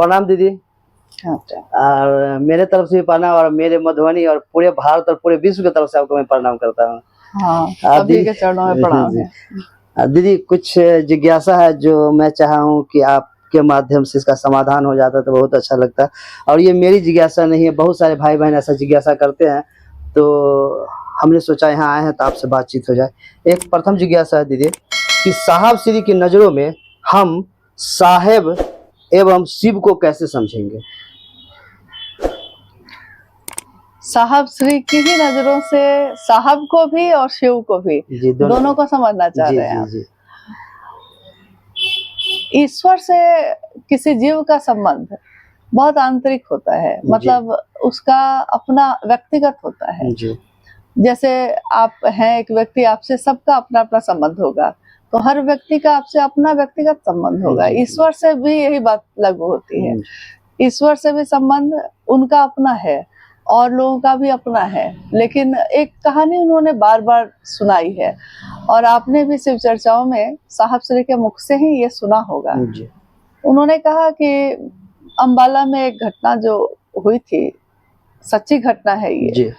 प्रणाम दीदी। और मेरे तरफ से भी प्रणाम, और मेरे मधुबनी और पूरे भारत और पूरे विश्व की तरफ से आपको मैं प्रणाम करता हूँ। सभी के चरणों में प्रणाम है। दीदी कुछ जिज्ञासा है जो मैं चाहा हूँ कि आपके माध्यम से इसका समाधान हो जाता तो बहुत अच्छा लगता। और ये मेरी जिज्ञासा नहीं है, बहुत सारे भाई बहन ऐसा जिज्ञासा करते हैं, तो हमने सोचा यहाँ आए हैं तो आपसे बातचीत हो जाए। एक प्रथम जिज्ञासा है दीदी कि साहब श्री की नज़रों में हम साहेब एवं शिव को कैसे समझेंगे? साहब श्री की ही नजरों से साहब को भी और शिव को भी दोनों को समझना चाह रहे हैं आप। ईश्वर से किसी जीव का संबंध बहुत आंतरिक होता है, मतलब उसका अपना व्यक्तिगत होता है। जैसे आप हैं एक व्यक्ति, आपसे सबका अपना अपना संबंध होगा, तो हर व्यक्ति का आपसे अपना व्यक्तिगत संबंध होगा। ईश्वर से भी यही बात लागू होती है। ईश्वर से भी संबंध उनका अपना है और लोगों का भी अपना है। लेकिन एक कहानी उन्होंने बार बार सुनाई है, और आपने भी शिव चर्चाओं में साहब श्री के मुख से ही ये सुना होगा। उन्होंने कहा कि अंबाला में एक घटना जो हुई थी, सच्ची घटना है ये,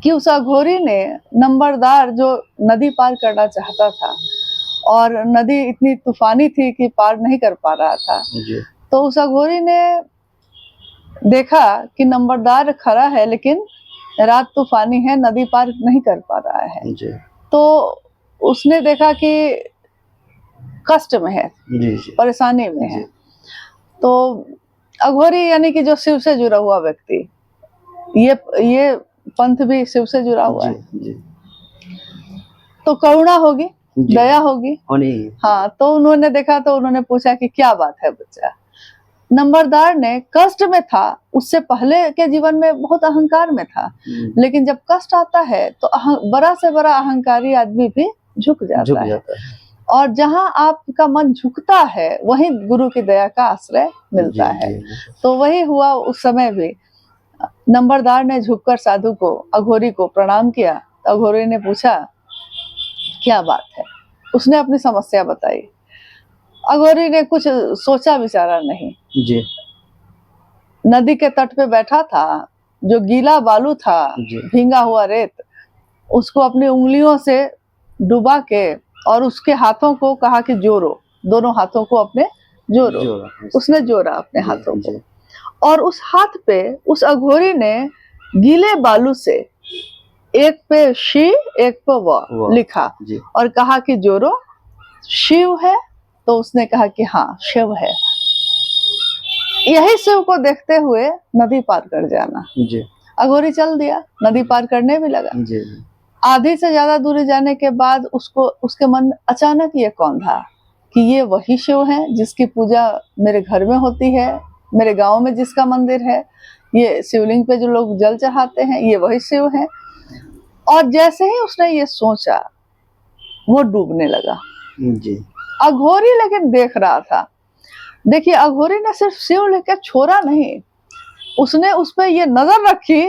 कि उस अघोरी ने नंबरदार जो नदी पार करना चाहता था, और नदी इतनी तूफानी थी कि पार नहीं कर पा रहा था, तो उस अघोरी ने देखा कि नंबरदार खड़ा है लेकिन रात तूफानी है, नदी पार नहीं कर पा रहा है। तो उसने देखा कि कष्ट में है, परेशानी में है। तो अघोरी यानी कि जो शिव से जुड़ा हुआ व्यक्ति, ये पंथ भी शिव से जुड़ा हुआ है, तो करुणा होगी, दया होगी। हाँ, तो उन्होंने देखा, तो उन्होंने पूछा कि क्या बात है बच्चा। नंबरदार ने कष्ट में था, उससे पहले के जीवन में बहुत अहंकार में था, लेकिन जब कष्ट आता है तो बड़ा से बड़ा अहंकारी आदमी भी झुक जाता है। और जहाँ आपका मन झुकता है वहीं गुरु की दया का आश्रय मिलता है। तो वही हुआ उस समय भी। नंबरदार ने झुककर साधु को, अघोरी को प्रणाम किया। तो अघोरी ने पूछा क्या बात है, उसने अपनी समस्या बताई। अघोरी ने कुछ सोचा विचारा नहीं, नदी के तट पे बैठा था, जो गीला बालू था, भींगा हुआ रेत, उसको अपनी उंगलियों से डुबा के और उसके हाथों को कहा कि जोड़ो, दोनों हाथों को अपने जोड़ो। उसने जोड़ा अपने हाथों को, और उस हाथ पे उस अघोरी ने गीले बालू से एक पे शी एक पे व लिखा और कहा कि जोड़ो, शिव है। तो उसने कहा कि हाँ शिव है। यही शिव को देखते हुए नदी पार कर जाना। अघोरी चल दिया, नदी पार करने भी लगा। आधी से ज्यादा दूरी जाने के बाद उसके मन में अचानक ये कौन था कि ये वही शिव है जिसकी पूजा मेरे घर में होती है, मेरे गांव में जिसका मंदिर है, ये शिवलिंग पे जो लोग जल चढ़ाते हैं, ये वही शिव है। और जैसे ही उसने ये सोचा, वो डूबने लगा। अघोरी लेकिन देख रहा था। देखिए, अघोरी ने सिर्फ शिव लेकर छोड़ा नहीं, उसने उस पर ये नजर रखी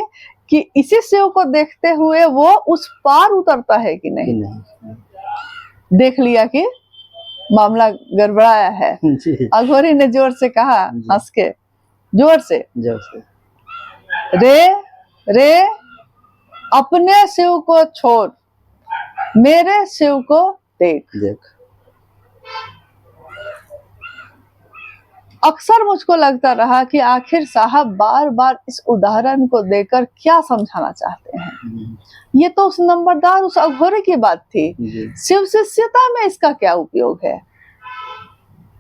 कि इसी शिव को देखते हुए वो उस पार उतरता है कि नहीं। देख लिया कि मामला गड़बड़ाया है। अघोरी ने जोर से कहा, हंस के, जोर से, रे रे अपने शिव को छोड़, मेरे शिव को देख। अक्सर मुझको लगता रहा कि आखिर साहब बार बार इस उदाहरण को देकर क्या समझाना चाहते हैं। ये तो उस नंबरदार, उस अघोरी की बात थी, शिव शिष्यता में इसका क्या उपयोग है।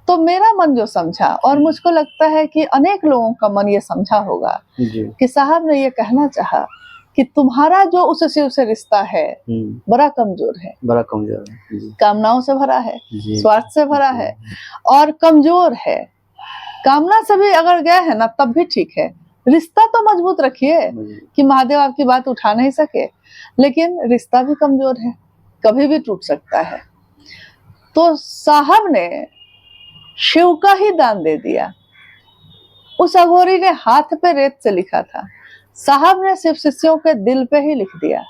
तो मेरा मन जो समझा, और मुझको लगता है कि अनेक लोगों का मन ये समझा होगा कि साहब ने ये कहना चाहा कि तुम्हारा जो उस शिव से रिश्ता है बड़ा कमजोर है, कामनाओं से भरा है, स्वार्थ से भरा है और कमजोर है। कामना से भी अगर गए हैं ना तब भी ठीक है, रिश्ता तो मजबूत रखिए कि महादेव आपकी बात उठा नहीं सके, लेकिन रिश्ता भी कमजोर है, कभी भी टूट सकता है। तो साहब ने शिव का ही दान दे दिया। उस अघोरी ने हाथ पे रेत से लिखा था, साहब ने शिव शिष्यों के दिल पे ही लिख दिया,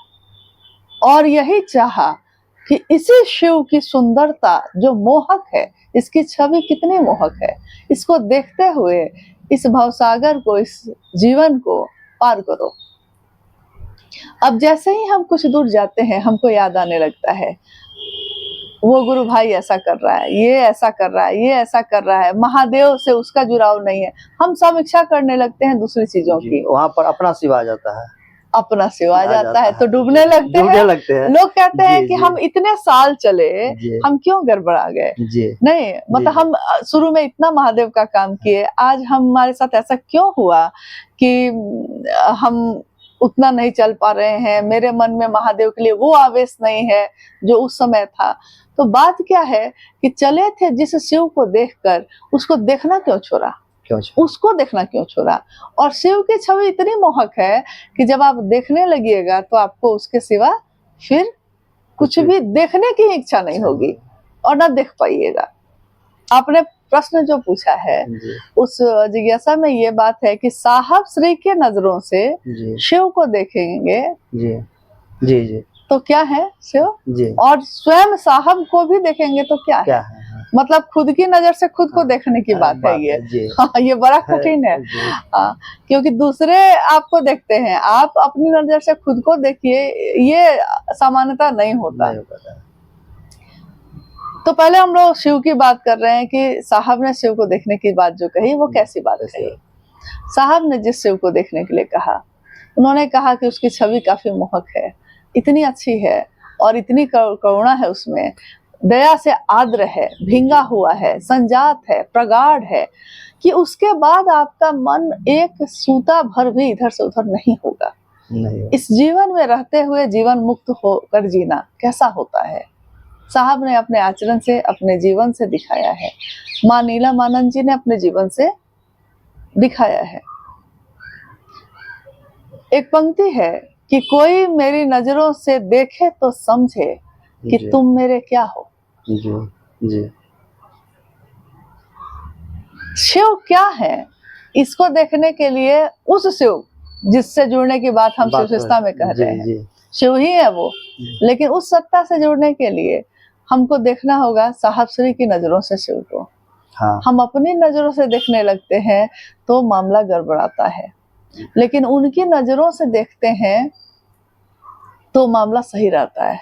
और यही चाहा कि इसी शिव की सुंदरता जो मोहक है, इसकी छवि कितनी मोहक है, इसको देखते हुए इस भवसागर को, इस जीवन को पार करो। अब जैसे ही हम कुछ दूर जाते हैं, हमको याद आने लगता है वो गुरु भाई ऐसा कर रहा है, ये ऐसा कर रहा है, ये ऐसा कर रहा है, महादेव से उसका जुड़ाव नहीं है। हम समीक्षा करने लगते हैं दूसरी चीजों की, वहाँ पर अपना शिव आ जाता है, अपना शिव आ जाता है तो डूबने डूबने लगते हैं। लोग कहते हैं कि जी। हम इतने साल चले, जी। हम क्यों गड़बड़ा गए? जी। नहीं, मतलब हम शुरू में इतना महादेव का काम किए, आज हमारे साथ ऐसा क्यों हुआ कि हम उतना नहीं चल पा रहे हैं, मेरे मन में महादेव के लिए वो आवेश नहीं है जो उस समय था। तो बात क्या है कि चले थे जिस शिव को देखकर, उसको देखना क्यों छोड़ा? उसको देखना क्यों छोड़ा? और शिव की छवि इतनी मोहक है कि जब आप देखने लगिएगा तो आपको उसके सिवा फिर कुछ भी देखने की इच्छा नहीं होगी और ना देख पाइएगा। आपने प्रश्न जो पूछा है, उस जिज्ञासा में ये बात है कि साहब श्री के नजरों से शिव को देखेंगे जी तो क्या है शिव, और स्वयं साहब को भी देखेंगे तो क्या है? मतलब खुद की नजर से खुद को देखने की बात है ये। हाँ, ये बड़ा कठिन है। हाँ, क्योंकि दूसरे आपको देखते हैं, आप अपनी नजर से खुद को देखिए, ये सामान्यता नहीं होता। तो पहले हम लोग शिव की बात कर रहे हैं कि साहब ने शिव को देखने की बात जो कही वो कैसी बात कही। साहब ने जिस शिव को देखने के लिए कहा, उन्होंने कहा कि उसकी छवि काफी मोहक है, इतनी अच्छी है और इतनी करुणा है उसमें, दया से आर्द्र है, भींगा हुआ है, संजात है, प्रगाढ़ है, कि उसके बाद आपका मन एक सूता भर भी इधर से उधर नहीं होगा। इस जीवन में रहते हुए जीवन मुक्त होकर जीना कैसा होता है, साहब ने अपने आचरण से, अपने जीवन से दिखाया है। माँ नीलमानंद जी ने अपने जीवन से दिखाया है। एक पंक्ति है कि कोई मेरी नजरों से देखे तो समझे कि तुम मेरे क्या हो। जी। शिव क्या है, इसको देखने के लिए उस शिव जिससे जुड़ने की बात हम शिवसत्ता में कह रहे हैं, शिव ही है वो, लेकिन उस सत्ता से जुड़ने के लिए हमको देखना होगा साहब श्री की नजरों से शिव को। हाँ। हम अपनी नजरों से देखने लगते हैं तो मामला गड़बड़ाता है, लेकिन उनकी नजरों से देखते हैं तो मामला सही रहता है,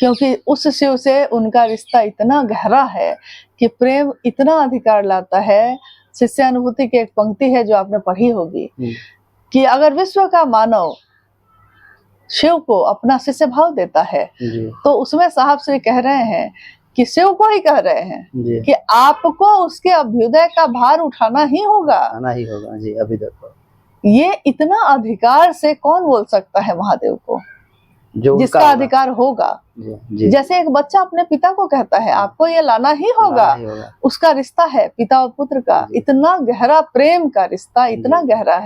क्योंकि उस शिव से उनका रिश्ता इतना गहरा है कि प्रेम इतना अधिकार लाता है। शिष्य अनुभूति की एक पंक्ति है जो आपने पढ़ी होगी कि अगर विश्व का मानव शिव को अपना शिष्य भाव देता है तो उसमें साहब श्री कह रहे हैं कि शिव को ही कह रहे हैं कि आपको उसके अभ्युदय का भार उठाना ही होगा। जी, अभ्युदय को। ये इतना अधिकार से कौन बोल सकता है महादेव को, जिसका अधिकार होगा। जी। जैसे एक बच्चा अपने पिता को कहता है आपको ये लाना ही होगा, उसका रिश्ता है पिता और पुत्र का, इतना गहरा प्रेम का रिश्ता, इतना गहरा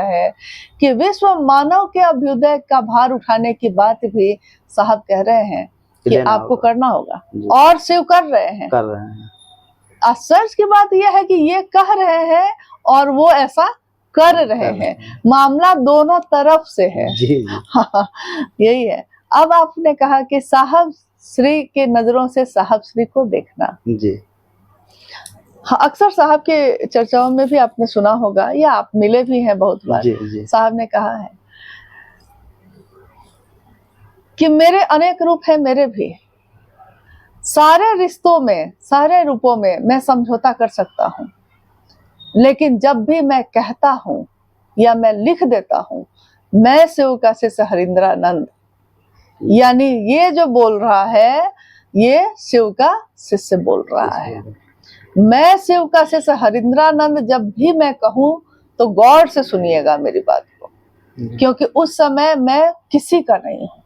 है कि विश्व मानव के अभ्युदय का भार उठाने की बात भी साहब कह रहे हैं कि आपको करना होगा, और शिव कर रहे हैं। आश्चर्य की बात यह है कि ये कह रहे हैं और वो ऐसा कर रहे हैं, मामला दोनों तरफ से है। जी। हाँ, यही है। अब आपने कहा कि साहब श्री के नजरों से साहब श्री को देखना। जी। हाँ, अक्सर साहब के चर्चाओं में भी आपने सुना होगा या आप मिले भी हैं बहुत बार। जी। साहब ने कहा है कि मेरे अनेक रूप है, मेरे भी सारे रिश्तों में, सारे रूपों में मैं समझौता कर सकता हूँ, लेकिन जब भी मैं कहता हूँ या मैं लिख देता हूँ मैं शिव का शिष्य हरिंद्रानंद, यानी ये जो बोल रहा है ये शिव का शिष्य बोल रहा है। मैं शिव का शिष्य हरिंद्रानंद जब भी मैं कहूँ तो गौर से सुनिएगा मेरी बात को, क्योंकि उस समय मैं किसी का नहीं हूँ,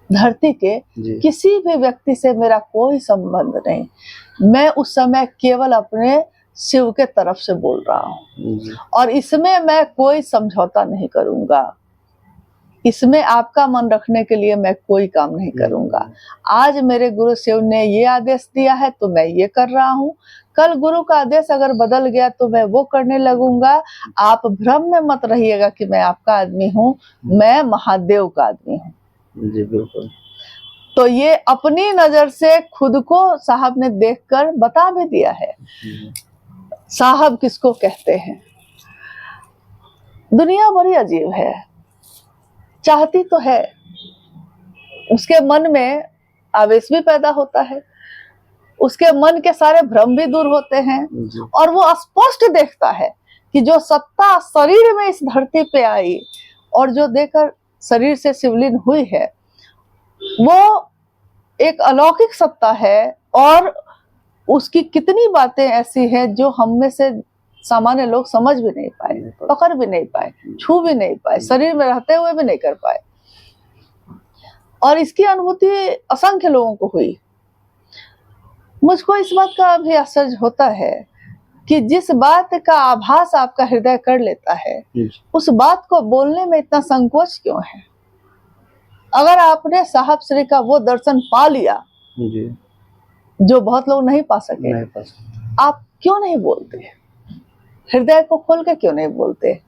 धरती के किसी भी व्यक्ति से मेरा कोई संबंध नहीं, मैं उस समय केवल अपने शिव के तरफ से बोल रहा हूँ, और इसमें मैं कोई समझौता नहीं करूंगा, इसमें आपका मन रखने के लिए मैं कोई काम नहीं करूंगा। आज मेरे गुरु शिव ने ये आदेश दिया है तो मैं ये कर रहा हूँ, कल गुरु का आदेश अगर बदल गया तो मैं वो करने लगूंगा। आप भ्रम में मत रहिएगा कि मैं आपका आदमी हूँ, मैं महादेव का आदमी हूँ। जी बिल्कुल। तो ये अपनी नजर से खुद को साहब ने देखकर बता भी दिया है। साहब किसको कहते हैं? दुनिया बड़ी अजीब है, चाहती तो है, उसके मन में आवेश भी पैदा होता है, उसके मन के सारे भ्रम भी दूर होते हैं, और वो स्पष्ट देखता है कि जो सत्ता शरीर में इस धरती पे आई और जो देकर शरीर से शिवलीन हुई है, वो एक अलौकिक सत्ता है, और उसकी कितनी बातें ऐसी हैं जो हम में से सामान्य लोग समझ भी नहीं पाए, पकड़ भी नहीं पाए, छू भी नहीं पाए, शरीर में रहते हुए भी नहीं कर पाए। और इसकी अनुभूति असंख्य लोगों को हुई। मुझको इस बात का भी आश्चर्य होता है कि जिस बात का आभास आपका हृदय कर लेता है, उस बात को बोलने में इतना संकोच क्यों है? अगर आपने साहब श्री का वो दर्शन पा लिया जो बहुत लोग नहीं पा सके, आप क्यों नहीं बोलते? हृदय को खोल के क्यों नहीं बोलते?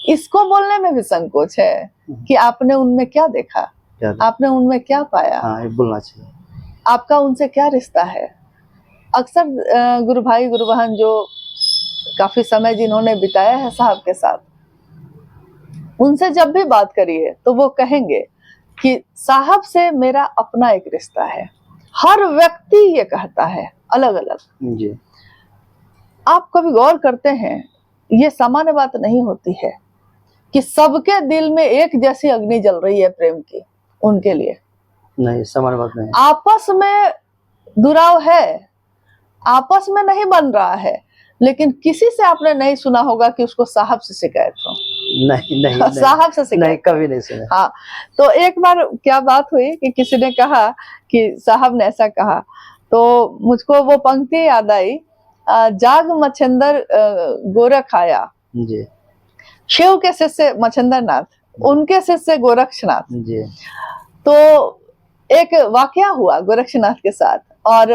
इसको बोलने में भी संकोच है कि आपने उनमें क्या देखा, आपने उनमें क्या पाया, बोलना चाहिए, आपका उनसे क्या रिश्ता है। अक्सर गुरु भाई गुरु बहन जो काफी समय जिन्होंने बिताया है साहब के साथ, उनसे जब भी बात करिए तो वो कहेंगे कि साहब से मेरा अपना एक रिश्ता है। हर व्यक्ति ये कहता है अलग अलग जी। आप कभी गौर करते हैं, ये सामान्य बात नहीं होती है कि सबके दिल में एक जैसी अग्नि जल रही है प्रेम की उनके लिए। नहीं, सामान्य बात नहीं। आपस में दुराव है, आपस में नहीं बन रहा है, लेकिन किसी से आपने नहीं सुना होगा कि उसको साहब से शिकायत हो। नहीं साहब से शिकायत नहीं, कभी नहीं सुना। हाँ, तो एक बार क्या बात हुई कि किसी ने कहा कि साहब ने ऐसा कहा, तो मुझको वो पंक्ति याद आई, जाग मच्छिंदर गोरख आया जी। शिव के शिष्य मच्छिंदर नाथ, उनके शिष्य गोरक्षनाथ जी। तो एक वाकया हुआ गोरक्षनाथ के साथ, और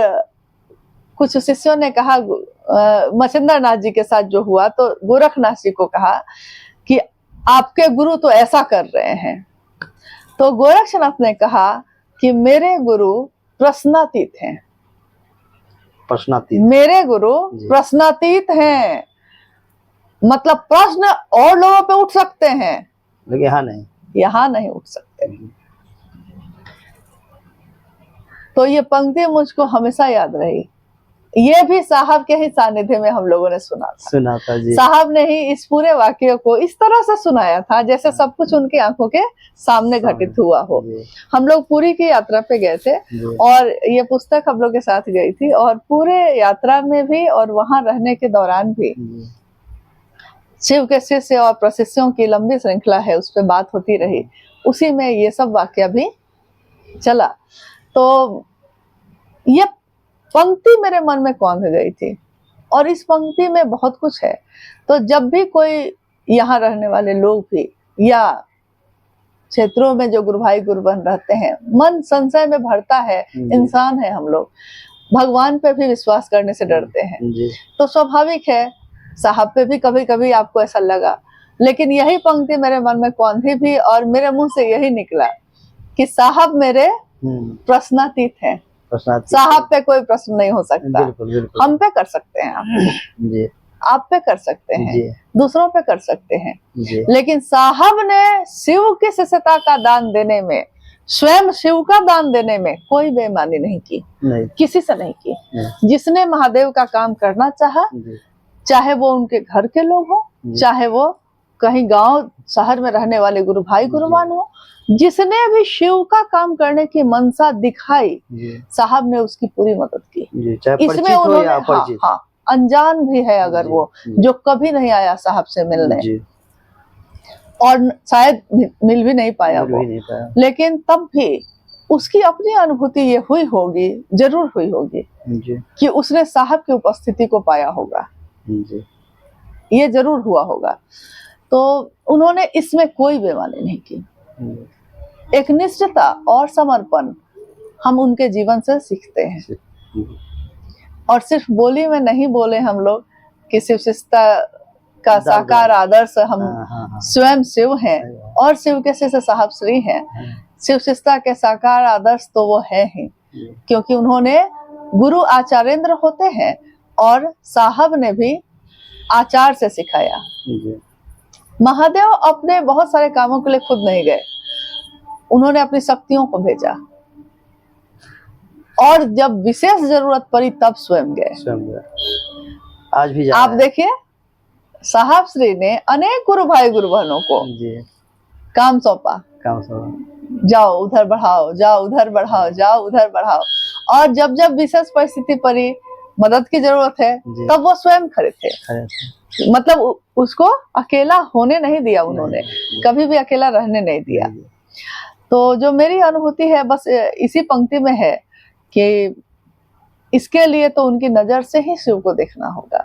कुछ शिष्यों ने कहा मच्छिंदर नाथ जी के साथ जो हुआ, तो गोरखनाथ जी को कहा कि आपके गुरु तो ऐसा कर रहे हैं। तो गोरक्षनाथ ने कहा कि मेरे गुरु प्रश्नातीत हैं। प्रश्नातीत, मेरे गुरु प्रश्नातीत हैं, मतलब प्रश्न और लोगों पे उठ सकते हैं लेकिन यहाँ नहीं उठ सकते। तो ये पंक्ति मुझको हमेशा याद रही। ये भी साहब के ही सानिध्य में हम लोगों ने सुना था जी। साहब ने ही इस पूरे वाक्य को इस तरह से सुनाया था जैसे सब कुछ उनकी आंखों के सामने घटित हुआ हो। हम लोग पुरी की यात्रा पे गए थे और ये पुस्तक हम लोग के साथ गई थी, और पूरे यात्रा में भी और वहां रहने के दौरान भी शिव के शिष्य और प्रशिष्यों की लंबी श्रृंखला है, उस पर बात होती रही। उसी में ये सब वाक्य भी चला। तो ये पंक्ति मेरे मन में कौंध गई थी, और इस पंक्ति में बहुत कुछ है। तो जब भी कोई यहाँ रहने वाले लोग भी या क्षेत्रों में जो गुरु भाई गुरु बहन रहते हैं, मन संशय में भरता है, इंसान है हम लोग, भगवान पे भी विश्वास करने से डरते हैं, तो स्वाभाविक है साहब पे भी कभी कभी आपको ऐसा लगा। लेकिन यही पंक्ति मेरे मन में कौंधी भी, और मेरे मुंह से यही निकला कि साहब मेरे प्रश्नातीत हैं। साहब पे कोई प्रश्न नहीं हो सकता। बिल्कुल। हम पे कर सकते हैं आप पे कर सकते हैं, दूसरों पे कर सकते हैं, लेकिन साहब ने शिव की शिष्यता का दान देने में, स्वयं शिव का दान देने में कोई बेईमानी नहीं की, किसी से नहीं की। जिसने महादेव का काम करना चाहा, चाहे वो उनके घर के लोग हो, चाहे वो कहीं गांव शहर में रहने वाले गुरु भाई गुरुमान हो, जिसने भी शिव का काम करने की मनसा दिखाई, साहब ने उसकी पूरी मदद की। इसमें उन्होंने अनजान भी है अगर वो, जो कभी नहीं आया साहब से मिलने, और शायद मिल भी नहीं पाया वो, लेकिन तब भी उसकी अपनी अनुभूति ये हुई होगी, जरूर हुई होगी कि उसने साहब की उपस्थिति को पाया होगा, ये जरूर हुआ होगा। तो उन्होंने इसमें कोई बेईमानी नहीं की। एक निष्ठता और समर्पण हम उनके जीवन से सीखते हैं, और सिर्फ बोली में नहीं बोले हम लोग कि शिव शिष्यता का साकार आदर्श हम स्वयं शिव हैं और शिव के शिष्य साहब श्री हैं। शिवशिष्टा के साकार आदर्श तो वो है ही, क्योंकि उन्होंने गुरु आचार्येंद्र होते हैं और साहब ने भी आचार से सिखाया। महादेव अपने बहुत सारे कामों के लिए खुद नहीं गए, उन्होंने अपनी शक्तियों को भेजा और जब विशेष जरूरत पड़ी तब स्वयं गए। आज भी आप देखिए साहब श्री ने अनेक गुरु भाई गुरु बहनों को काम सौंपा, जाओ उधर बढ़ाओ, जाओ उधर बढ़ाओ, जाओ उधर बढ़ाओ, और जब जब विशेष परिस्थिति पड़ी, मदद की जरूरत है, तब वो स्वयं खड़े थे। मतलब उसको अकेला होने नहीं दिया उन्होंने, कभी भी अकेला रहने नहीं दिया। तो जो मेरी अनुभूति है बस इसी पंक्ति में है कि इसके लिए तो उनकी नजर से ही शिव को देखना होगा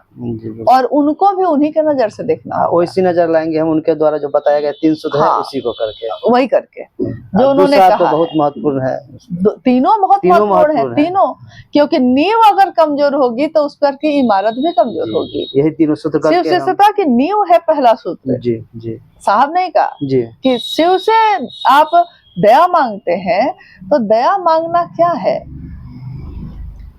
और उनको भी उन्हीं के नजर से देखना होगा। वैसी नजर लाएंगे हम उनके द्वारा जो बताया गया 3 सूत्र है उसी को करके, वही करके जो उन्होंने कहा तो बहुत महत्वपूर्ण है। तीनों बहुत महत्वपूर्ण है, तीनों, क्योंकि नींव अगर कमजोर होगी तो उस पर की इमारत भी कमजोर होगी। यही तीनों सूत्र शिव शिष्टता की नींव है पहला सूत्र। जी जी साहब ने कहा जी कि शिव से आप दया मांगते हैं, तो दया मांगना क्या है?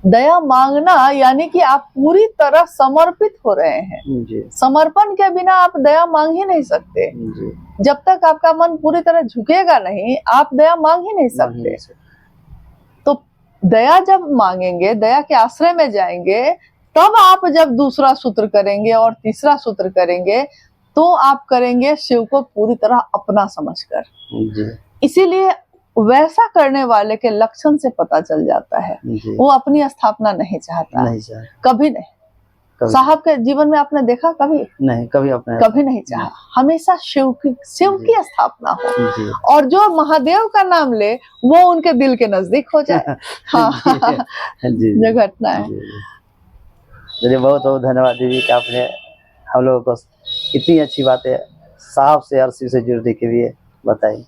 दया मांगना यानी कि आप पूरी तरह समर्पित हो रहे हैं। समर्पण के बिना आप दया मांग ही नहीं सकते। जब तक आपका मन पूरी तरह झुकेगा नहीं, आप दया मांग ही नहीं सकते। तो दया जब मांगेंगे, दया के आश्रय में जाएंगे, तब आप जब दूसरा सूत्र करेंगे और तीसरा सूत्र करेंगे, तो आप करेंगे शिव को पूरी तरह अपना समझकर। इसीलिए वैसा करने वाले के लक्षण से पता चल जाता है, वो अपनी स्थापना नहीं चाहता, कभी नहीं। साहब के जीवन में आपने देखा कभी नहीं, कभी नहीं चाहा, हमेशा शिव की स्थापना हो, और जो महादेव का नाम ले वो उनके दिल के नजदीक हो जाए। हाँ, जो घटना है। चलिए, बहुत बहुत धन्यवाद दीदी कि आपने हम लोगों को इतनी अच्छी बातें साहब से और शिव से जुड़ने के लिए बताई।